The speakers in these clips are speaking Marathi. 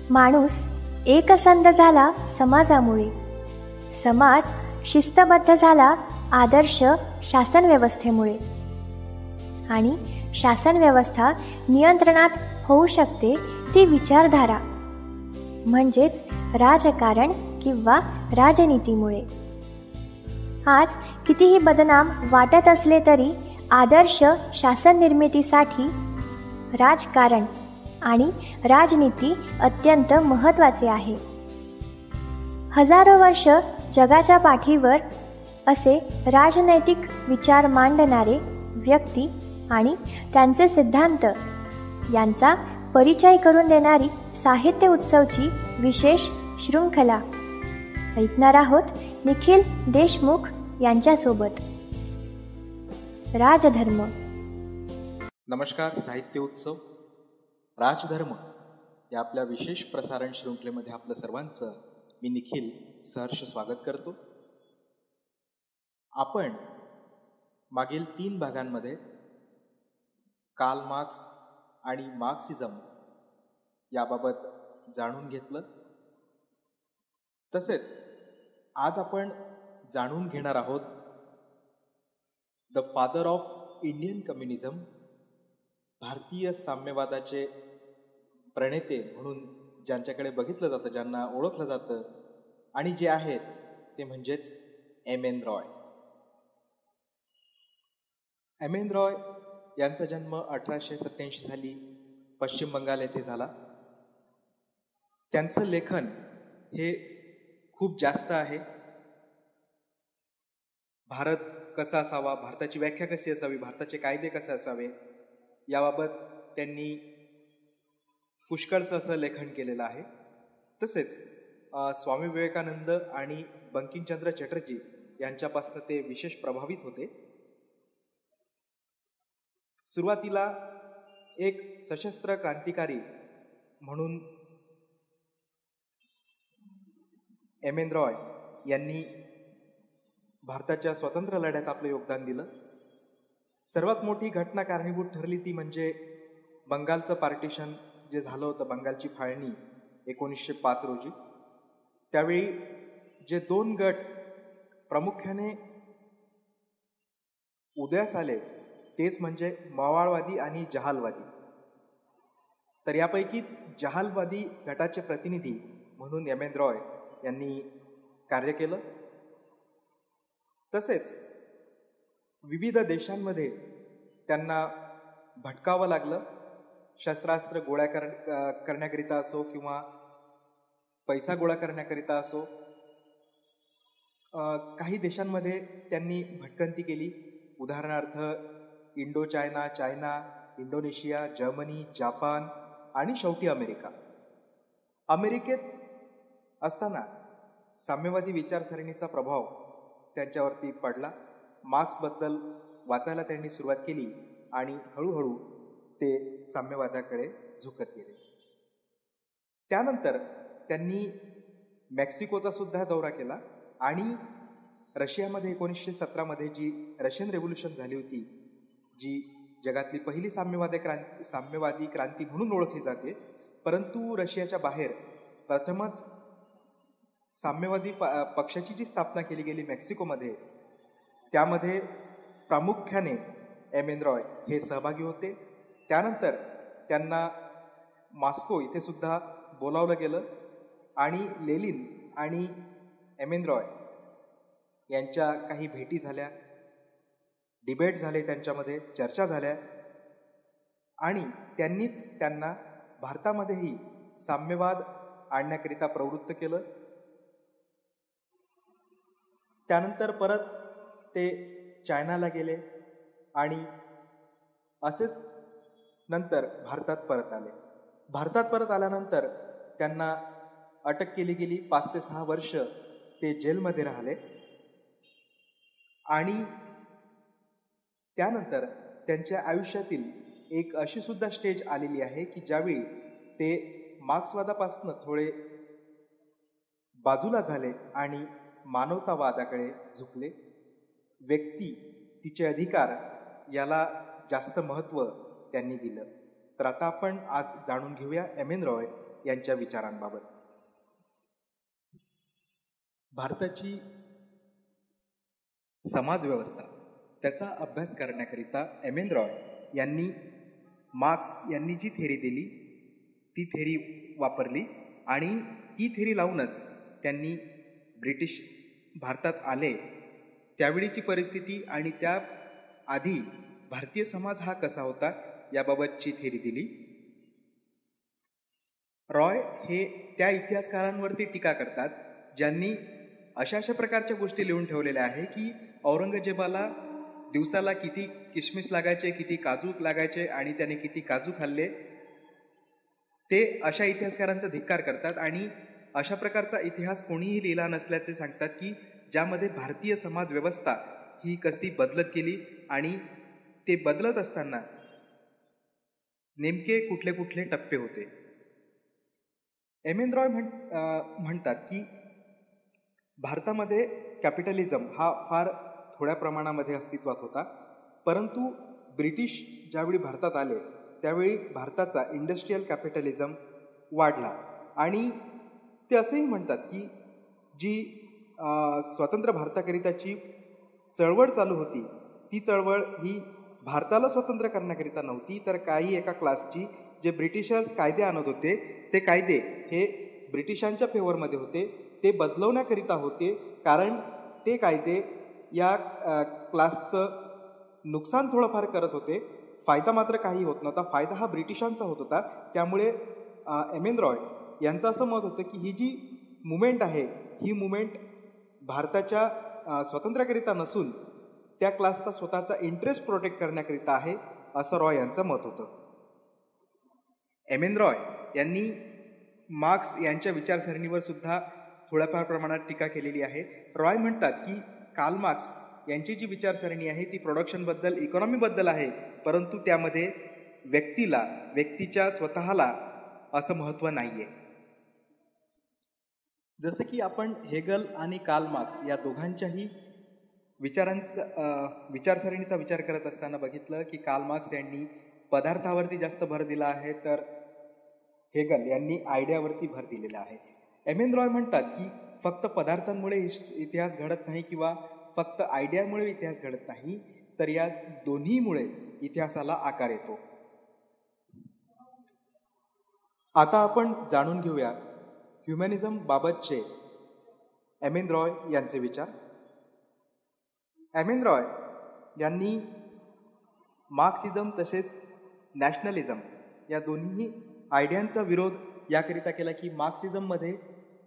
माणूस एकसंध झाला समाजामुळे, समाज शिस्तबद्ध झाला आदर्श शासन व्यवस्थेमुळे, आणि शासन व्यवस्था नियंत्रणात होऊ शकते ती विचारधारा म्हणजेच राजकारण किंवा राजनीतीमुळे. आज कितीही बदनाम वाटत असले तरी आदर्श शासन निर्मितीसाठी राजकारण आणि राजनीती अत्यंत महत्त्वाचे आहे. हजारो वर्ष जगाच्या पाठीवर असे राजनैतिक विचार मांडणारे व्यक्ती आणि त्यांचे सिद्धांत यांचा परिचय करून देणारी साहित्य उत्सवची विशेष शृंखला ऐकणार आहोत निखिल देशमुख यांच्यासोबत. राजधर्म. नमस्कार. साहित्य उत्सव राजधर्म या आपल्या विशेष प्रसारण शृंखलेमध्ये आपलं सर्वांचं मी निखिल सहर्ष स्वागत करतो. आपण मागील 3 भागांमध्ये कार्ल मार्क्स आणि मार्क्सिझम याबाबत जाणून घेतलं. तसेच आज आपण जाणून घेणार आहोत the father of Indian communism, भारतीय साम्यवादाचे प्रणेते म्हणून ज्यांच्याकडे बघितलं जातं, ज्यांना ओळखलं जातं आणि जे आहेत ते म्हणजेच एम.एन. रॉय. एम.एन. रॉय यांचा जन्म 1887 साली पश्चिम बंगाल येथे झाला. त्यांचं लेखन हे खूप जास्त आहे. भारत कसा असावा, भारताची व्याख्या कशी असावी, भारताचे कायदे कसे असावे याबाबत त्यांनी पुष्कळचं असं लेखन केलेलं आहे. तसेच स्वामी विवेकानंद आणि बंकिमचंद्र चटर्जी यांच्यापासून ते विशेष प्रभावित होते. सुरुवातीला एक सशस्त्र क्रांतिकारी म्हणून एम.एन. रॉय यांनी भारताच्या स्वातंत्र्य लढ्यात आपलं योगदान दिलं. सर्वात मोठी घटना कारणीभूत ठरली ती म्हणजे बंगालचं पार्टिशन जे झालं होतं, बंगालची फाळणी 1905 रोजी. त्यावेळी जे 2 गट प्रामुख्याने उदयास आले तेच म्हणजे मवाळवादी आणि जहालवादी. तर यापैकीच जहालवादी गटाचे प्रतिनिधी म्हणून एम.एन. रॉय यांनी कार्य केलं. तसेच विविध देशांमध्ये त्यांना भटकावं लागलं. शस्त्रास्त्र गोळा करण्याकरिता असो किंवा पैसा गोळा करण्याकरिता असो, काही देशांमध्ये त्यांनी भटकंती केली. उदाहरणार्थ Indo China, China, Indonesia, Germany, Japan आणि शेवटी अमेरिका. अमेरिकेत असताना साम्यवादी विचारसरणीचा प्रभाव त्यांच्यावरती पडला. मार्क्सबद्दल वाचायला त्यांनी सुरुवात केली आणि हळूहळू ते साम्यवादाकडे झुकत गेले. त्यानंतर त्यांनी मेक्सिकोचा सुद्धा दौरा केला आणि रशियामध्ये 1917 जी रशियन रेव्होल्यूशन झाली होती, जी जगातली पहिली साम्यवादी क्रांती म्हणून ओळखली जाते, परंतु रशियाच्या बाहेर प्रथमच साम्यवादी पक्षाची जी स्थापना केली गेली मेक्सिकोमध्ये, त्यामध्ये प्रामुख्याने एम.एन. रॉय हे सहभागी होते. त्यानंतर त्यांना मॉस्को इथे सुद्धा बोलावलं गेलं आणि लेनिन आणि एम.एन. रॉय यांच्या काही भेटी झाल्या, डिबेट झाले, त्यांच्यामध्ये चर्चा झाल्या आणि त्यांनीच त्यांना भारतामध्येही साम्यवाद आणण्याकरिता प्रवृत्त केलं. त्यानंतर परत ते चायनाला गेले आणि असेच नंतर भारतात परत आले. भारतात परत आल्यानंतर त्यांना अटक केली गेली. 5 ते 6 वर्ष ते जेलमध्ये राहिले आणि त्यानंतर त्यांच्या आयुष्यातील एक अशी सुद्धा स्टेज आलेली आहे की ज्यावेळी ते मार्क्सवादापासून थोडे बाजूला झाले आणि मानवतावादाकडे झुकले. व्यक्ती, तिचे अधिकार याला जास्त महत्त्व त्यांनी दिलं. तर आता आपण आज जाणून घेऊया एम.एन. रॉय यांच्या विचारांबाबत. भारताची समाज व्यवस्था त्याचा अभ्यास करण्याकरिता एम एन रॉय यांनी मार्क्स यांनी जी थेरी दिली ती थेरी वापरली आणि ती थेरी लावूनच त्यांनी ब्रिटिश भारतात आले त्यावेळीची परिस्थिती आणि त्या आधी भारतीय समाज हा कसा होता याबाबतची थेरी दिली. रॉय हे त्या इतिहासकारांवरती टीका करतात ज्यांनी अशा प्रकारच्या गोष्टी लिहून ठेवलेल्या आहे की औरंगजेबाला दिवसाला किती किशमिश लागायचे, किती काजू लागायचे आणि त्याने किती काजू खाल्ले. ते अशा इतिहासकारांचा धिक्कार करतात आणि अशा प्रकारचा इतिहास कोणीही लिहिला नसल्याचे सांगतात की ज्यामध्ये भारतीय समाज व्यवस्था ही कशी बदलत गेली आणि ते बदलत असताना नेमके कुठले कुठले टप्पे होते. एम एन रॉय म्हणतात की भारतामध्ये कॅपिटलिझम हा फार थोड्या प्रमाणामध्ये अस्तित्वात होता, परंतु ब्रिटिश ज्यावेळी भारतात आले त्यावेळी भारताचा इंडस्ट्रीयल कॅपिटलिझम वाढला. आणि ते असेही म्हणतात की जी स्वतंत्र भारताकरिताची चळवळ चालू होती ती चळवळ ही भारताला स्वतंत्र करण्याकरिता नव्हती, तर काही एका क्लासची जे ब्रिटिशर्स कायदे आणत होते ते कायदे हे ब्रिटिशांच्या फेवरमध्ये होते, ते बदलवण्याकरिता होते, कारण ते कायदे या क्लासचं नुकसान थोडंफार करत होते, फायदा मात्र काही होत नव्हता. फायदा हा ब्रिटिशांचा होत होता. त्यामुळे एम एन रॉय यांचं असं मत होतं की ही जी मुवमेंट आहे ही मुवमेंट भारताच्या स्वातंत्र्याकरिता नसून त्या क्लासचा स्वतःचा इंटरेस्ट प्रोटेक्ट करण्याकरिता आहे, असं रॉय यांचं मत होतं. एम एन रॉय यांनी मार्क्स यांच्या विचारसरणीवर सुद्धा थोड्याफार प्रमाणात टीका केलेली आहे. रॉय म्हणतात की कार्ल मार्क्स यांची जी विचारसरणी आहे ती प्रोडक्शनबद्दल, इकॉनॉमीबद्दल आहे, परंतु त्यामध्ये व्यक्तीच्या स्वतःला असं महत्त्व नाही आहे. जसं की आपण हेगल आणि कार्ल मार्क्स या दोघांच्याही विचारसरणीचा विचार करत असताना बघितलं की कार्ल मार्क्स यांनी पदार्थावरती जास्त भर दिला आहे, तर हेगल यांनी आयडियावरती भर दिलेला आहे. एम एन रॉय म्हणतात की फक्त पदार्थांमुळे इतिहास घडत नाही किंवा फक्त आयडियामुळे इतिहास घडत नाही, तर या दोन्हीमुळे इतिहासाला आकार येतो. आता आपण जाणून घेऊया ह्युमॅनिझम बाबतचे एम एन रॉय यांचे विचार. एम एन रॉय यांनी मार्क्सिझम तसेच नॅशनलिझम या दोन्ही आयडियांचा विरोध याकरिता केला की मार्क्सिझममध्ये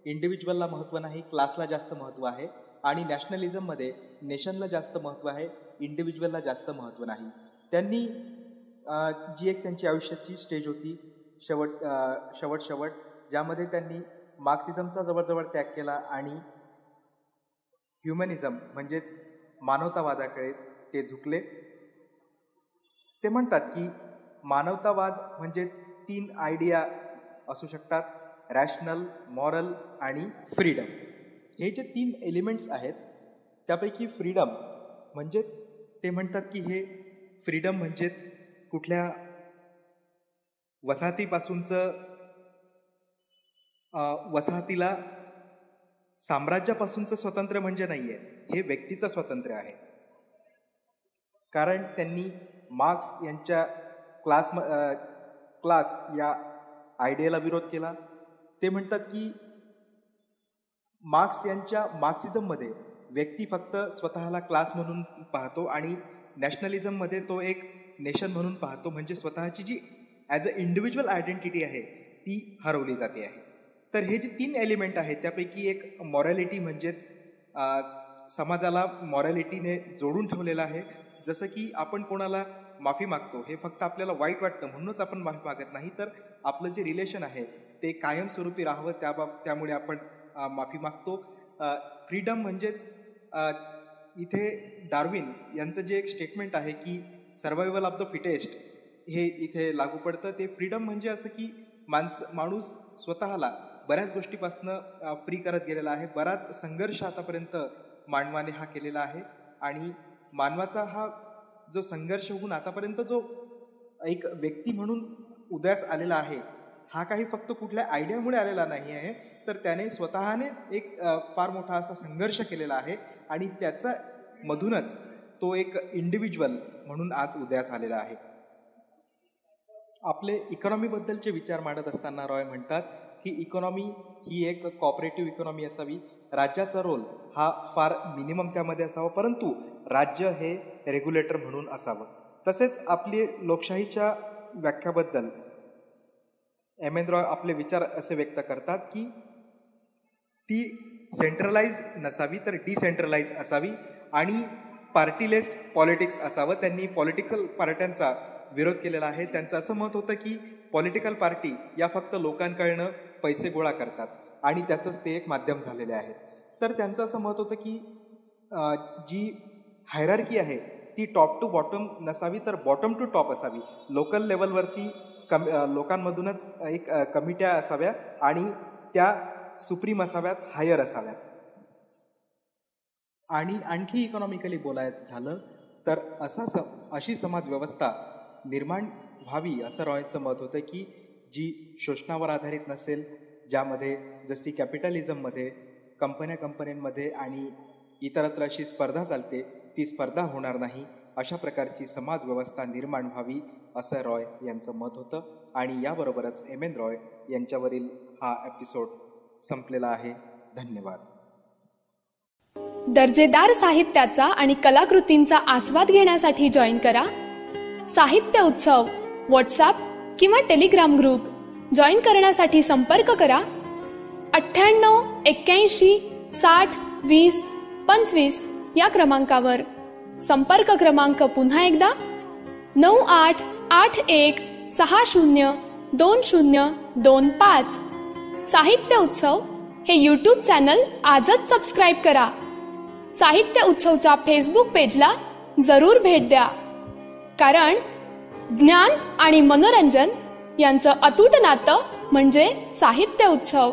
इंडिव्हिज्युअलला महत्त्व नाही, क्लासला जास्त महत्त्व आहे, आणि नॅशनलिझममध्ये नेशनला जास्त महत्त्व आहे, इंडिव्हिज्युअलला जास्त महत्त्व नाही. त्यांनी जी एक त्यांची आयुष्याची स्टेज होती शेवट ज्यामध्ये त्यांनी मार्क्सिझमचा जवळजवळ त्याग केला आणि ह्युमॅनिझम म्हणजेच मानवतावादाकडे ते झुकले. ते म्हणतात की मानवतावाद म्हणजेच 3 आयडिया असू शकतात, रॅशनल, मॉरल आणि फ्रीडम. हे जे 3 एलिमेंट्स आहेत त्यापैकी फ्रीडम म्हणजेच ते म्हणतात की हे फ्रीडम म्हणजेच कुठल्या वसाहतीला साम्राज्यापासूनचं स्वातंत्र्य म्हणजे नाहीये, हे व्यक्तीचं स्वातंत्र्य आहे. कारण त्यांनी मार्क्स यांच्या क्लास या आयडियाला विरोध केला. ते म्हणतात की मार्क्स यांच्या मार्क्सिझममध्ये व्यक्ती फक्त स्वतःला क्लास म्हणून पाहतो आणि नॅशनलिझममध्ये तो एक नेशन म्हणून पाहतो, म्हणजे स्वतःची जी ॲज अ इंडिव्हिज्युअल आयडेंटिटी आहे ती हरवली जाते आहे. तर हे जे 3 एलिमेंट आहेत त्यापैकी एक मॉरॅलिटी म्हणजेच समाजाला मॉरॅलिटीने जोडून ठेवलेलं आहे. जसं की आपण कोणाला माफी मागतो हे फक्त आपल्याला वाईट वाटतं म्हणूनच आपण माफी मागत नाही, तर आपलं जे रिलेशन आहे ते कायमस्वरूपी राहावं त्यामुळे आपण माफी मागतो. फ्रीडम म्हणजेच इथे डार्विन यांचं जे एक स्टेटमेंट आहे की सर्वायवल ऑफ द फिटेस्ट हे इथे लागू पडतं. ते फ्रीडम म्हणजे असं की माणूस स्वतःला बऱ्याच गोष्टीपासनं फ्री करत गेलेला आहे. बराच संघर्ष आतापर्यंत मानवाने हा केलेला आहे आणि मानवाचा हा जो संघर्ष होऊन आतापर्यंत जो एक व्यक्ती म्हणून उदयास आलेला आहे हा काही फक्त कुठल्या आयडियामुळे आलेला नाही आहे, तर त्याने स्वतःने एक फार मोठा असा संघर्ष केलेला आहे आणि त्याचा मधूनच तो एक इंडिव्हिज्युअल म्हणून आज उदयास आलेला आहे. आपले इकॉनॉमीबद्दलचे विचार मांडत असताना रॉय म्हणतात की इकॉनॉमी ही एक कॉपरेटिव्ह इकॉनॉमी असावी. राज्याचा रोल हा फार मिनिमम त्यामध्ये असावा, परंतु राज्य हे रेग्युलेटर म्हणून असावं. तसेच आपली लोकशाहीच्या व्याख्याबद्दल एम एन रॉय आपले विचार असे व्यक्त करतात की ती सेंट्रलाइज नसावी तर डिसेंट्रलाइज असावी आणि पार्टीलेस पॉलिटिक्स असावं. त्यांनी पॉलिटिकल पार्ट्यांचा विरोध केलेला आहे. त्यांचं असं मत होतं की पॉलिटिकल पार्टी या फक्त लोकांकडनं पैसे गोळा करतात आणि त्याचंच ते एक माध्यम झालेले आहे. तर त्यांचं असं मत होतं की जी हायरार्की आहे ती टॉप टू बॉटम नसावी तर बॉटम टू टॉप असावी. लोकल लेवलवरती लोकांमधूनच एक कमिट्या असाव्या आणि त्या सुप्रीम असाव्यात, हायर असाव्यात. आणि आणखी इकॉनॉमिकली बोलायचं झालं तर अशी समाज व्यवस्था निर्माण व्हावी असं रॉयचं मत होतं की जी शोषणावर आधारित नसेल, ज्यामध्ये जशी कॅपिटलिझममध्ये कंपन्यांमध्ये आणि इतरत्र अशी स्पर्धा चालते ती स्पर्धा होणार नाही, अशा प्रकारची समाज व्यवस्था निर्माण व्हावी असं रॉय यांचं मत होतं. आणि याबरोबरच एम एन रॉय यांच्यावरील हा एपिसोड संपलेला आहे. धन्यवाद. दर्जेदार साहित्याचा आणि कलाकृतींचा आस्वाद घेण्यासाठी जॉईन करा साहित्य उत्सव व्हॉट्सॲप किंवा टेलिग्राम ग्रुप. जॉईन करण्यासाठी संपर्क करा 98 81 60 20 25 या क्रमांकावर. संपर्क क्रमांक पुन्हा एकदा 9881 60 2025. साहित्य उत्सव हे यूट्यूब चॅनल आजच सबस्क्राईब करा. साहित्य उत्सवच्या फेसबुक पेजला जरूर भेट द्या, कारण ज्ञान आणि मनोरंजन यांचं अतूट नातं म्हणजे साहित्य उत्सव.